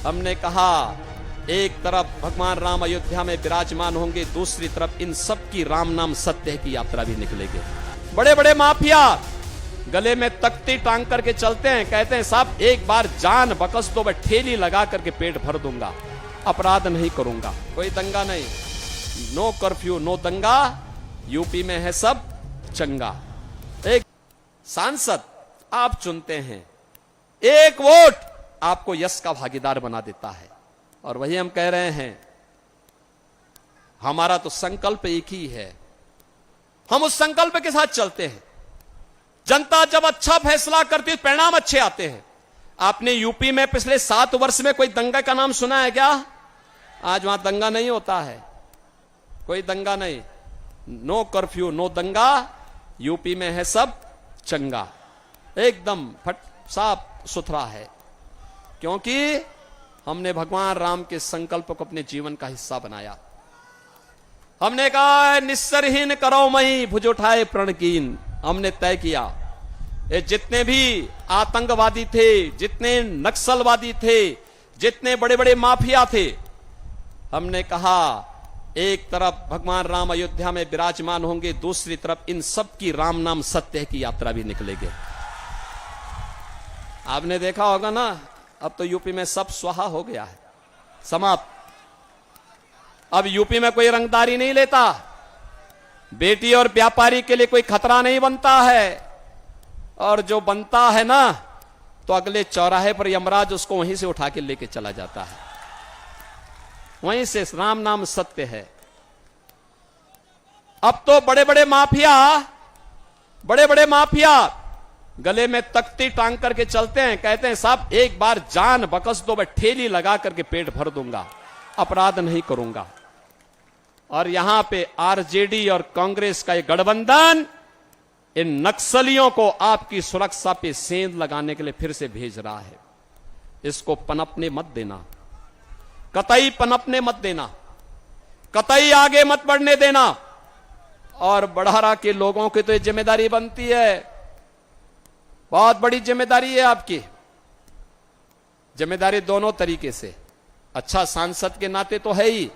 हमने कहा एक तरफ भगवान राम अयोध्या में विराजमान होंगे, दूसरी तरफ इन सब की राम नाम सत्य की यात्रा भी निकलेगी। बड़े बड़े माफिया गले में तख्ती टांग करके चलते हैं, कहते हैं साहब एक बार जान बकस दो, मैं ठेली लगा करके पेट भर दूंगा, अपराध नहीं करूंगा, कोई दंगा नहीं, नो कर्फ्यू नो दंगा, यूपी में है सब चंगा। एक सांसद आप चुनते हैं, एक वोट आपको यश का भागीदार बना देता है। और वही हम कह रहे हैं, हमारा तो संकल्प एक ही है, हम उस संकल्प के साथ चलते हैं। जनता जब अच्छा फैसला करती है, परिणाम अच्छे आते हैं। आपने यूपी में पिछले 7 वर्ष में कोई दंगा का नाम सुना है क्या? आज वहां दंगा नहीं होता है, कोई दंगा नहीं, नो कर्फ्यू नो दंगा, यूपी में है सब चंगा, एकदम साफ सुथरा है। क्योंकि हमने भगवान राम के संकल्प को अपने जीवन का हिस्सा बनाया। हमने कहा निस्सरहीन करो मई भुज उठाए प्रणकीन। हमने तय किया ये जितने भी आतंकवादी थे, जितने नक्सलवादी थे, जितने बड़े बड़े माफिया थे, हमने कहा एक तरफ भगवान राम अयोध्या में विराजमान होंगे, दूसरी तरफ इन सब की राम नाम सत्य की यात्रा भी निकलेगी। आपने देखा होगा ना, अब तो यूपी में सब स्वाहा हो गया है, समाप्त। अब यूपी में कोई रंगदारी नहीं लेता, बेटी और व्यापारी के लिए कोई खतरा नहीं बनता है, और जो बनता है ना तो अगले चौराहे पर यमराज उसको वहीं से उठा के लेके चला जाता है, वहीं से राम नाम सत्य है। अब तो बड़े बड़े माफिया गले में तख्ती टांग करके चलते हैं, कहते हैं साहब एक बार जान बकस दो, मैं ठेली लगा करके पेट भर दूंगा, अपराध नहीं करूंगा। और यहां पे आरजेडी और कांग्रेस का ये गठबंधन इन नक्सलियों को आपकी सुरक्षा पे सेंध लगाने के लिए फिर से भेज रहा है। इसको पनपने मत देना, कतई पनपने मत देना, कतई आगे मत बढ़ने देना। और बढ़ारा के लोगों की तो ये जिम्मेदारी बनती है, बहुत बड़ी जिम्मेदारी है आपकी। जिम्मेदारी दोनों तरीके से, अच्छा सांसद के नाते तो है ही,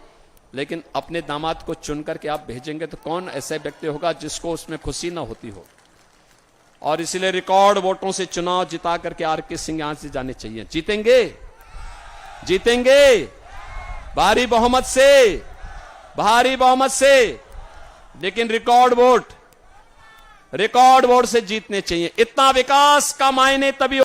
लेकिन अपने दामाद को चुन करके आप भेजेंगे तो कौन ऐसा व्यक्ति होगा जिसको उसमें खुशी ना होती हो। और इसलिए रिकॉर्ड वोटों से चुनाव जिता करके आरके सिंह यहां से जाने चाहिए। जीतेंगे, जीतेंगे भारी बहुमत से, लेकिन रिकॉर्ड वोट से जीतने चाहिए। इतना विकास का मायने तभी